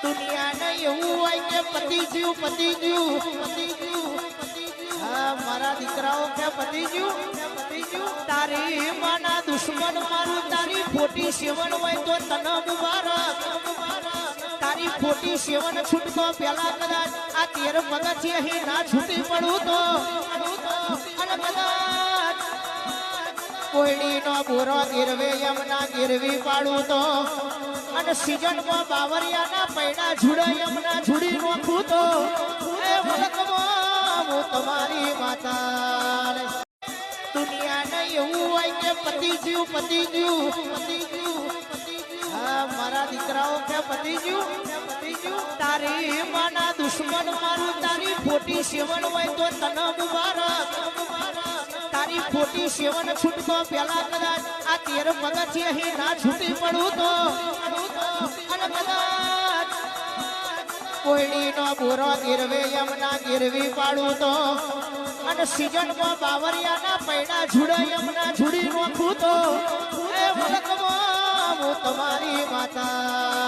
દુનિયાને એવું હોય કે પતી ગયું હા મારા દીકરાઓ કે પતી ગયું તારી માના દુશ્મન મારું તારી ખોટી સેવન હોય તો તને મુબારક તારી ખોટી સેવન છૂટતો પેલા કદાચ આ 13 પગથિયે અહીં ના છૂટી પડું તો અને કદાચ કોઈડીનો બોરો ગીરવે યમના ગીરવી પાડું તો અને સીઝનમાં બાવરિયાના પૈડા ઝૂડે યમના ઝૂડી નોખું તો એ વળકમાં હું તમારી માતા દુનિયાને એવું હોય કે પતી ગયું હા મારા દીકરાઓ કે પતી ગયું તારી માના દુશ્મન મારું તારી ખોટી સેવન હોય તો તને મુબારક તારી ખોટી સેવન છૂટતો પેલા કદાચ આ 13 પગથિયે અહીં ના છૂટી પડું તો અને કદાચ કોઈડીનો બોરો ગીરવે યમના ગીરવી પાડું તો અને સીઝનમાં બાવરિયાના પૈડા ઝૂડે યમના ઝૂડી નોખું તો એ વળકમાં હું તમારી માતા